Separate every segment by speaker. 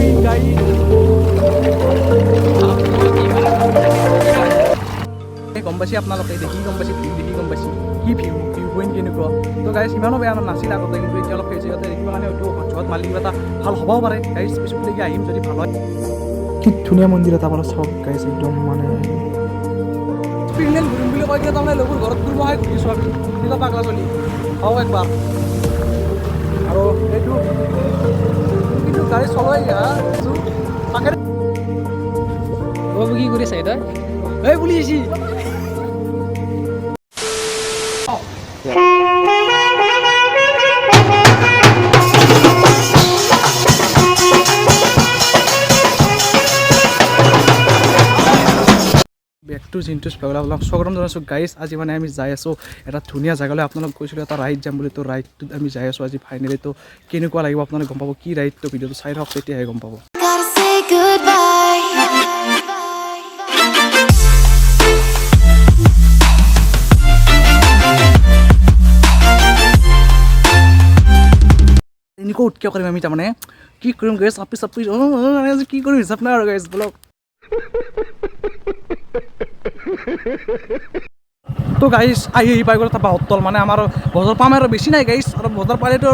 Speaker 1: Point guys. গম পাইছে আপোনালোকে, দেখি গম পাইছে, ভিউ দেখি গম পাইছে কি ভিউ পইণ্ট কেনেকুৱা। তো গাইজ ইমানো বেয়া নাছিল আগতে, কিন্তু এতিয়া অলপ ফেচি ইয়াতে দেখিব কাৰণে হয়তো হঠাৎ মালি কিবা এটা ভাল হ'বও পাৰে গাইজ। পিছলৈকে আহিম যদি ভাল হয়। কি ধুনীয়া মন্দিৰ এটা পালা চাওক গাইজ, একদম মানে পিংলেণ্ড ঘূৰিম বুলি কৈ কিনে তাৰমানে লগৰ ঘৰত ঘূৰিবহে ঘূৰিছোঁ আমি, কিবা পাগলা চলি হওক একবাৰ। আৰু এইটো কিন্তু গাড়ী চলাই তাকে
Speaker 2: কি কৰি চাই তই
Speaker 1: এই বুলি আহিছি। বেক টু জিন্টুছ ব্লগ স্বাগতম জনাইছোঁ গাইজ। আজি মানে আমি যাই আছোঁ এটা ধুনীয়া জেগালৈ। আপোনালোক কৈছিলোঁ এটা ৰাইড যাম বুলি, তো ৰাইডটোত আমি যাই আছোঁ আজি ফাইনেলি। তো কেনেকুৱা লাগিব আপোনালোকে গম পাব, কি ৰাইডটো ভিডিঅ'টো চাই থাকক তেতিয়াহে গম পাব। এনেকুৱা উৎকিয় কৰিম আমি, তাৰমানে কি কৰিম গাইজ, চাপি কি কৰিম হিচাপ নাই আৰু গাইজ ব্লগ। তো গাইজ আহি পাই গ'ল এটা বাহত্তল, মানে আমাৰ বজাৰ পাম আৰু বেছি নাই গাইজ। আৰু বজাৰ পালেতো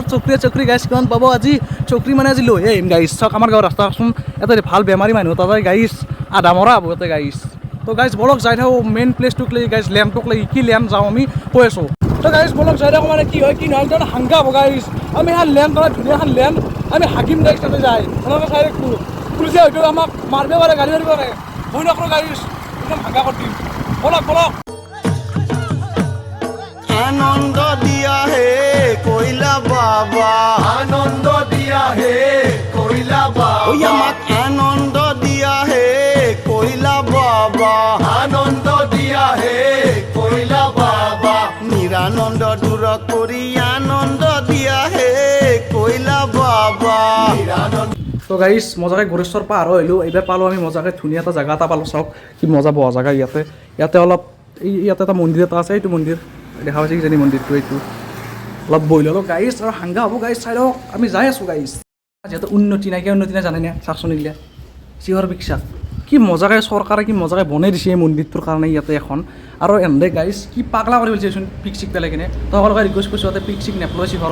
Speaker 1: চকৰি গাইজ কিমান পাব আজি, চকৰি মানে আজি লৈ আহিম গাইজ। চাওক আমাৰ গাঁৱৰ ৰাস্তাচোন, এটা ভাল বেমাৰী মানুহ এটা যায় গাইজ, আধা মৰা হ'ব ইয়াতে গাইজ। তো গাইজ বলক যাই থাকোঁ মেইন প্লেচটোক লৈ গাইজ, লেম্পটোক লৈ কি লেম্প যাওঁ আমি কৈ আছোঁ। তো গাইজ বলক যাই থাকোঁ, মানে কি হয় কি নহয় একদম হাংগা হ'ব গাইজ। আমি এখন লেম্প ধৰা ধুনীয়া এখন লেম্প আমি হাকিম গাইজ তাতে যায়, আপোনালোকে চাই থাকোঁ। পুলিচে হয়তো আমাক মাৰিব পাৰে, গাড়ী মাৰিব পাৰে, ভয় নকৰোঁ গাইজ, একদম হাংগা কৰি দিম। বলক বলক।
Speaker 3: আনন্দ দিয়া হে কইলা বাবা, আনন্দ দিয়া হে কইলা বাবা, ওই আমাক আনন্দ দিয়া হে কইলা বাবা, আনন্দ দিয়া হে কইলা বাবা, নিরানন্দ দূর করি আনন্দ দিয়া হে কইলা বাবা, নিরানন্দ।
Speaker 1: তো গাইজ মজাকৈ গড়েশ্বৰ পাৰ আহিলোঁ, এইবাৰ পালোঁ আমি মজাকৈ ধুনীয়া এটা জেগা এটা পালোঁ। চাওক কি মজা বহা জেগা ইয়াতে অলপ ইয়াতে এটা মন্দিৰ এটা আছে, এইটো মন্দিৰ দেখা পাইছে কিজানি মন্দিৰটো, এইটো অলপ বহি ল'লোঁ গাইজ। আৰু হাংগা হ'ব গাইজ, চাই লওক আমি যাই আছোঁ গাইজ। যিহেতু উন্নতি নাই জানেনে, চাওকচোন এইগিলা চিহৰ বিখ্যাত কি মজাকৈ চৰকাৰে কি মজাকৈ বনাই দিছে এই মন্দিৰটোৰ কাৰণে ইয়াতে এখন। আৰু এনে গাইজ কি পাগলা কৰি পেলাইছেচোন পিক চিক পেলাই কিনে। তো সকলোকে ৰিকুৱেষ্ট কৰিছোঁ ইয়াতে পিক চিক নেপেলাই চিহৰ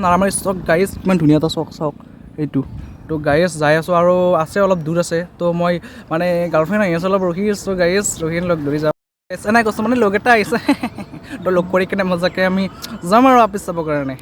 Speaker 1: নাৰামাৰি চক গাইজ, কিমান ধুনীয়া এটা চক চাওক এইটো। তো গাইজ যাই আছোঁ আৰু আছে অলপ দূৰ আছে। তো মই মানে গাৰ্লফ্ৰেণ্ড আহি আছোঁ, অলপ ৰখি আছোঁ গাইজ, ৰখি লগ ধৰি যাওঁ এনেই কৈছোঁ, মানে লগ এটা আহিছে তো লগ কৰি কিনে মজাকৈ আমি যাম আৰু আপিচ চাবৰ কাৰণে।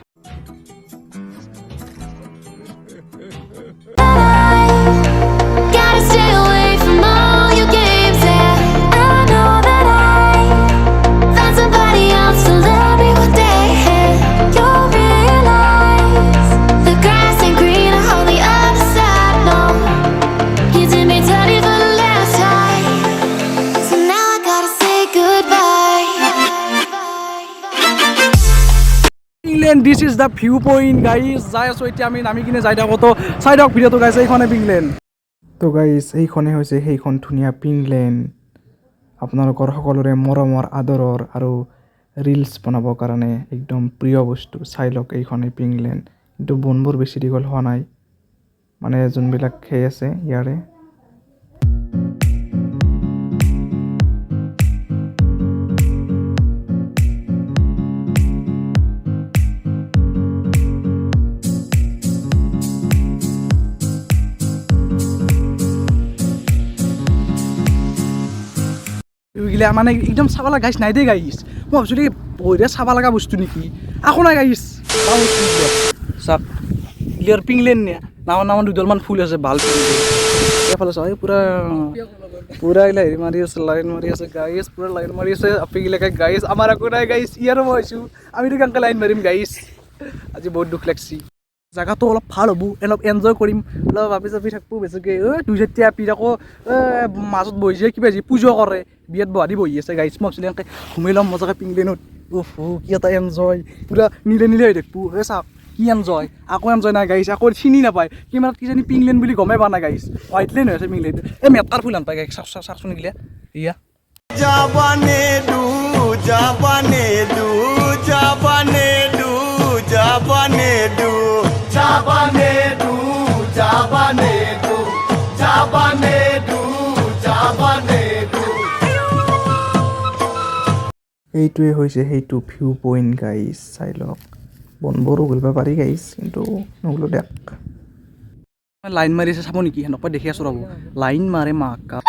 Speaker 1: This is the view point guys, যাই আছোঁ এতিয়া আমি নামি কিনে যাই থাকোঁ। তো চাই দিয়ক ভিডিঅ'টো গাইজ, এইখনে পিংলেণ্ড। তো গাইজ এইখনে হৈছে সেইখন ধুনীয়া পিংলেণ্ড, আপোনালোকৰ সকলোৰে মৰমৰ আদৰৰ আৰু ৰিলচ বনাবৰ কাৰণে একদম প্ৰিয় বস্তু। চাই লওক এইখনে পিংলেণ্ড, কিন্তু বনবোৰ বেছি দীঘল হোৱা নাই, মানে যোনবিলাক সেই আছে ইয়াৰে। এইগিলা মানে একদম চাব লগা গাইছ নাই দেই গাইছ, মই ভাবিছোঁ দেই বহিৰে চাব লগা বস্তু নেকি, আকৌ নাই গাইছ চাওক ক্লিয়াৰ পিংলেণ্ড নে নামান দুডালমান ফুল আছে ভাল এইফালে চাওক, এই পুৰা এইগিলা হেৰি মাৰি আছে, লাইন মাৰি আছে গাইছ, পুৰা লাইন মাৰি আছে আপিগিলাকে গাইছ। আমাৰ একো নাই গাইছ, ইয়াৰো মই হৈছোঁ, আমিতো কেনেকৈ লাইন মাৰিম গাইছ, আজি বহুত দুখ লাগছি। জেগাটো অলপ ভাল হ'ব, অলপ এনজয় কৰিম, অলপ ভাবি চাপি থাকবোঁ বেছিকৈ। দুই যেতিয়া আপি আকৌ মাজত বহি যায় কিবা যি পূজা কৰে, বিয়াত বহাদি বহি আছে গাইছ। মই ভাবিছিলোঁ এনেকৈ ঘুমাই ল'ম মজাকৈ পিংলেণ্ডত, কি এটা এনজয়, পূৰা নীলে নীলে হৈ থাকবোঁ। এই চাওক কি এনজয়, আকৌ এনজয় নাই গাইছ, আকৌ চিনি নাপায় কিমানত কিজানি পিংলেণ্ড বুলি গমেই পোৱা নাই গাইছ, হোৱাইটলেণ্ড হৈ আছে পিংলেণ্ড। এই মেটাৰ ফুল নাপায় গাইছ, চাওকচোন এইগিলা এয়া
Speaker 3: জাবানে দু জাবানে দু জাবানে দু জাবানে দু জাবানে দু জাবানে দু
Speaker 1: এইটোৱে হৈছে সেইটো ভিউ পইণ্ট গাইজ, চাই লওক। বনবোৰো ঘূৰিব পাৰি গাইজ, কিন্তু নহ'লো দেখ। লাইন মাৰি আছে চাব নেকি? সেনেকুৱা দেখি আছোঁ ৰ'ব, লাইন মাৰে মাকা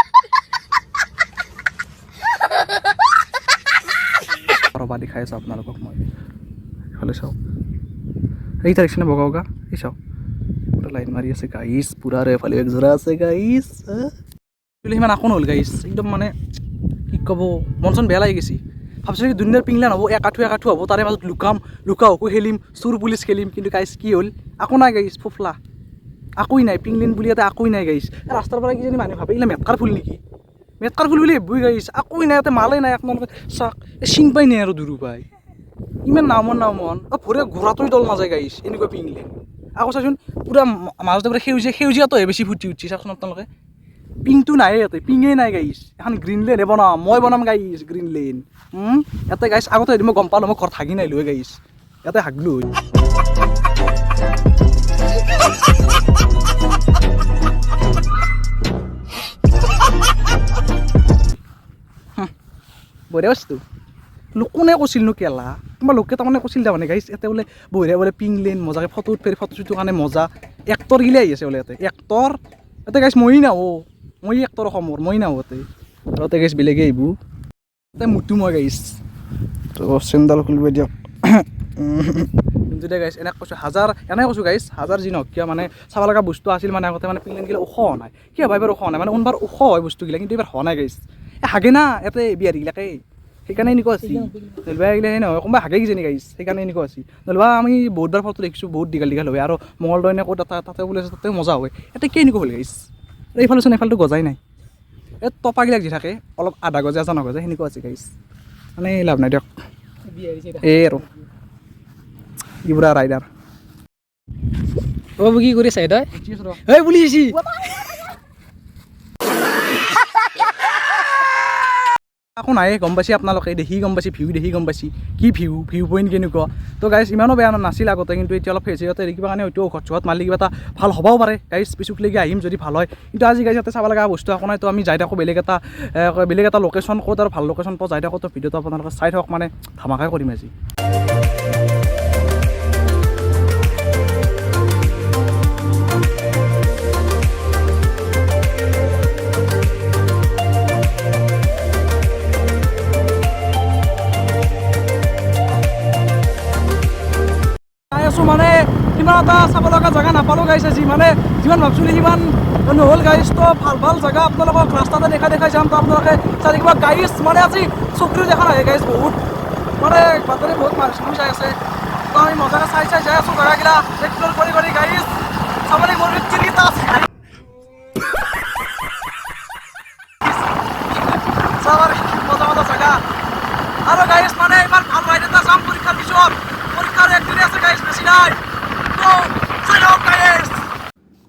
Speaker 1: ৰ'বা দেখাই আছোঁ আপোনালোকক মই। এইফালে চাওক, এই তাৰিখনে বগা বগা, এই চাওক পুৰা লাইন মাৰি আছে গাইজ, পুৰা আৰু এফালে একযোৰা আছে গাইজ। সিমান আকো নহ'ল গাইজ, একদম মানে কি ক'ব, মন চন বেয়া লাগি গৈছে। ভাবছিলোঁ কি দুনিয়াৰ পিংলা নহ'ব, একাঠু হ'ব, তাৰে মাজত লুকা হকু খেলিম, চুৰ পুলিচ খেলিম, কিন্তু গাইজ কি হ'ল, আকো নাই গাইজ, ফোফলা আকোই নাই, পিংলেন বুলি ইয়াতে আকোই নাই গাইজ। ৰাস্তাৰ পৰা কিজানি মানুহে ভাবে এইগিলা মেটকাৰ ফুল নেকি, মেটকাৰ ফুল বুলি ভাববই গাইজ, আকোই নাই ইয়াতে, মালেই নাই আপোনালোকে চাওক, চিন পাই নাই আৰু দূৰো পাই, ইমান নামন ভৰে ঘোৰাটোই দল নাযায় গাইজ, এনেকুৱা পিংলেন। আকৌ চাচোন পুৰা মাজতে পুৰা সেউজীয়াটোহে বেছি ফুটি উঠছি, চাওকচোন আপোনালোকে, পিংটো নাই ইয়াতে, পিঙেই নাই গাইজ। এখন গ্ৰীণ লেনহে বনাম, মই বনাম গাইজ গ্ৰীণ লেন। ইয়াতে গাইজ আগতে মই গম পালোঁ, মই ঘৰত হাগি নাহিলোঁ গাইজ, ইয়াতে হাগলোঁ। বঢ়িয়া বস্তু, কোনে কৈছিলনো কেলা, কোনোবা লোকে তাৰমানে কৈছিল তাৰমানে গাইজ, ইয়াতে বোলে বঢ়িয়া বোলে পিংলেন মজাকৈ ফটো উঠি ফটো চুটৰ কাৰণে মজা, এক্টৰ গিলা আহি আছে বোলে ইয়াতে, এক্টৰ ইয়াতে গাইজ মই নাহো, মই এক্টৰ অসমৰ, মই নাহো ইয়াতে, আৰু ইয়াতে গাইজ বেলেগে আহিব, ইয়াতে মুটো মই গাইজ। তো চেণ্ডাল খুলিব দিয়ক। কিন্তু গাইজ এনে কৈছোঁ, এনে কৈছোঁ গাইজ, হাজাৰ যি নহওক কিয় মানে চাব লগা বস্তু আছিল, মানে আগতে মানে পিংলেনগিলা ওখ হোৱা নাই, কিয় ভাই, এবাৰ ওখ হোৱা নাই, মানে কোনবাৰ ওখ হয় বস্তুগিলা, কিন্তু এইবাৰ হোৱা নাই গাইজ, হাগে না ইয়াতে বিহাৰীগিলাকে, সেইকাৰণে এনেকুৱা আছে। নলবা এইগিলা সেই নহয়, কোনোবা হাগে কিজানি গাইজ, সেইকাৰণে এনেকুৱা আছে। নলবা আমি বহুতবাৰ ফটো দেখিছোঁ, বহুত দীঘল হয়, আৰু মঙলদৈ নে ক'ত তাতে বোলে তাতে মজা হয়, ইয়াতে কি এনেকুৱা হ'ল গাইজ, এইফালে চোন এইফালেতো গজাই নাই, এই টপাগিলাক যি থাকে অলপ আধা গজা এজন নগজা সেনেকুৱা আছে গাইজ, মানে লাভ নাই দিয়ক। এই আৰু ইবৰা ৰাইডাৰ
Speaker 2: অ' কি কৰি আছে তই? এই বুলি আহিছি
Speaker 1: আকৌ নাই, গম পাইছে আপোনালোকে, দেখি গম পাইছে, দেখি গম পাইছে কি ভিউ পইণ্ট কেনেকুৱা। তো গাইজ ইমানো বেয়া নাছিল আগতে, কিন্তু এতিয়া অলপ ফেচিলিটি কিবা কাৰণে হয়তো ঔষধ চৌষধ মাৰিলে কিবা এটা ভাল হ'বও পাৰে গাইজ, পিছুকলৈকে আহিম যদি ভাল হয়। কিন্তু আজি গাইজ ইয়াতে চাব লগা বস্তু একো নাই, তো আমি যাই থাকোঁ বেলেগ এটা লোকেশ্যন, ক'ত আৰু ভাল লোকেশ্যন পোৱা যাই থাকোঁ, তো ভিডিঅ'টো আপোনালোকে চাই থাকক, মানে ধামাকাই কৰিম আজি। মানে সিমান এটা চাব লগা জেগা নাপালোঁ গাইজ আজি, মানে যিমান ভাবছিলোঁ সিমান নহ'ল গাইজ। তো ভাল জেগা আপোনালোকক ৰাস্তাতে দেখাই যাম, তো আপোনালোকে চাই কিবা গাইজ, মানে আজি চকুৰো দেখা নাই গাইজ, বহুত মানে বাতৰি বহুত মানুহ যাই আছে, তো আমি মজাকৈ চাই যাই আছোঁ জেগাগিলা এক্সপ্ল'ৰ কৰি গাইজ, চাবলৈ মোৰ তিনিটা আছে চাবৰ মজা জেগা। আৰু গাইজ মানে ইমান ভাল ৰাইড এটা যাম পৰীক্ষাৰ পিছত, পৰীক্ষাৰ একদিনে আছে গাইজ, বেছি নাই।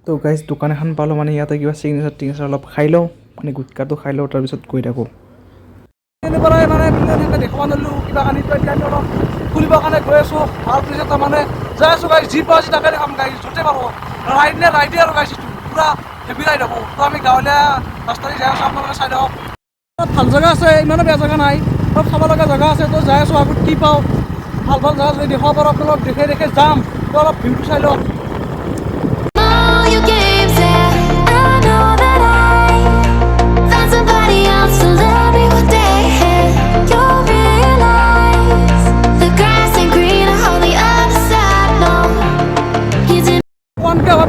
Speaker 1: তো গাইজ দোকান এখন পালোঁ, মানে ইয়াতে কিবা চিগনেচাৰ অলপ খাই লওঁ, মানে গুটকাটো খাই লওঁ, তাৰপিছত গৈ থাকোঁ। এনেকুৱাই মানে দেখাব নোৱাৰিলোঁ, কিবা কানি অলপ ফুৰিবৰ কাৰণে গৈ আছোঁ, ভাল পিছত তাৰমানে যাই আছোঁ গাইজ, যি পাওঁ তাকে দেখাম গাইজ, য'তে পাৰোঁ ৰাইডে আৰু গাইজ, পুৰা হেভি ৰাইড হ'ব। তো আমি গাঁৱলীয়া ৰাস্তাৰে যাই আছোঁ, আপোনালোকে চাই থাকক। ভাল জেগা আছে, ইমানো বেয়া জেগা নাই, অলপ চাব লগা জেগা আছে, তো যাই আছোঁ, আগত কি পাওঁ ভাল জেগা যদি দেখাব পাৰোঁ আপোনালোক, দেখে যাম, তো অলপ ভিউটো চাই লওক।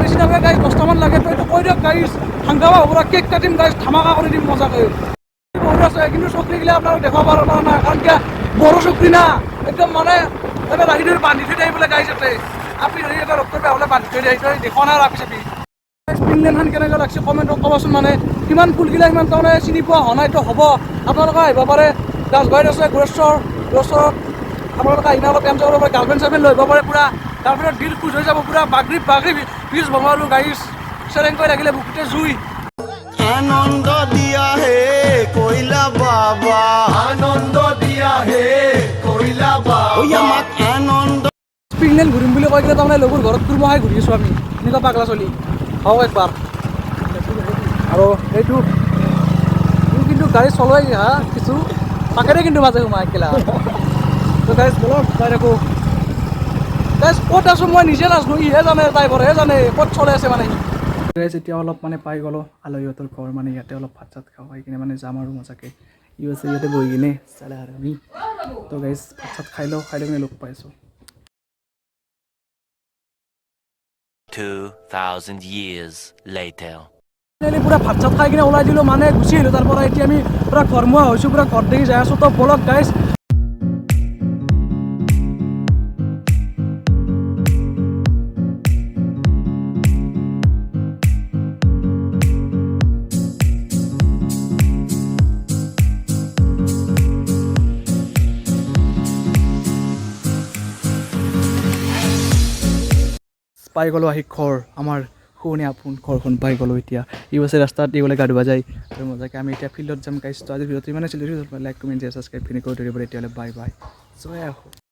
Speaker 1: বেছি নালাগে গাইজ, 10টামান লাগে, তো এইটো কৈ দিয়ক গাইজ, হাংগামা হ'ব, কেক কাটিম গাইজ, ধামাকা কৰি দিম মজাকৈ। বহুত আছে, কিন্তু চকৰিগিলা আপোনালোক দেখাব পাৰোঁ নাই, কাৰণ কিয় বড়ো চকৰি না, একদম মানে এটা ৰাখি ধৰি বান্ধি থৈ দিয়ে বোলে গাইজ, ইয়াতে আপি ধৰি এটা ৰক্তৰ বেয়া হ'লে বান্ধি থৈ দিয়ে, দেখুৱা নাই আৰু আপি চাপি। পিংলেনখন কেনেকৈ লাগছে কমেণ্টত ক'বচোন, মানে কিমান ফুলগিলা সিমান তাৰমানে চিনি পোৱা হোৱা নাই, তো হ'ব আপোনালোকে আহিব পাৰে, দাসবাৰীত আছে গুৰেশ্বৰত আপোনালোকে আহিলে অলপ এনজয় কৰিব পাৰে, গাৰ্লফ্ৰেণ্ড চাৰ্লফ্ৰেণ্ড লৈ আহিব পাৰে, পুৰা গাৰ্লফ্ৰেণ্ডৰ দিল খুচ হৈ যাব, পুৰা বাগৰি ব্ৰিজ বনোৱালোঁ গাইজ, চেৰেং কৰি লাগিলে বুকুতে জুই।
Speaker 3: আনন্দ দিয়া হে কইলা বাবা, আনন্দ দিয়া হে কইলা বাবা, আমাক আনন্দ।
Speaker 1: পিংলেন ঘূৰিম বুলি কৈ কিনে তাৰমানে লগৰ ঘৰত কুৰমাহাই ঘূৰি আছোঁ আমি, এনেকুৱা পাগলা চলি হওক একবাৰ। আৰু এইটো কিন্তু গাড়ী চলাই কিছু পাকেৰে কিন্তু মাজে সোমাই একেলা তো গাইজ বলক যাই থাকোঁ গাইজ ক'ত আছোঁ মই নিজে নাজানো ইহে জানে ড্ৰাইভাৰহে জানে ক'ত চলাই আছে মানে গাইজ এতিয়া অলপ মানে পাই গ'লোঁ আলহীহঁতৰ ঘৰ মানে ইয়াতে অলপ ভাত চাত খাওঁ খাই কিনে মানে যাম আৰু মজাকৈ ই আছে ইয়াতে বহি কিনে চালে আৰু আমি তো গাইজ ভাত চাত খাই লওঁ কিনে লগ পাইছোঁ
Speaker 4: 2,000 years later.
Speaker 1: পুৰা ভাত চাত খাই কিনে ওলাই দিলোঁ মানে গুচি আহিলোঁ তাৰ পৰা এতিয়া আমি পুৰা ঘৰমুৱা হৈছোঁ পুৰা ঘৰ দেখি যাই আছোঁ তো বলক গাইজ পাই গ'লোঁ আহি ঘৰ আমাৰ শুৱনি আপোন ঘৰখন পাই গ'লোঁ এতিয়া ই আছে ৰাস্তাত দি গ'লে গা ধুবা যায় আৰু মজাকৈ আমি এতিয়া ফিল্ডত যাম গাইছ তো আজিৰ ভিডিঅ'টো ইমানে আছিলে লাইক কমেণ্ট ছাবস্ক্ৰাইব কৰি ধৰিব এতিয়ালৈ বাই বাই জয় আহোঁ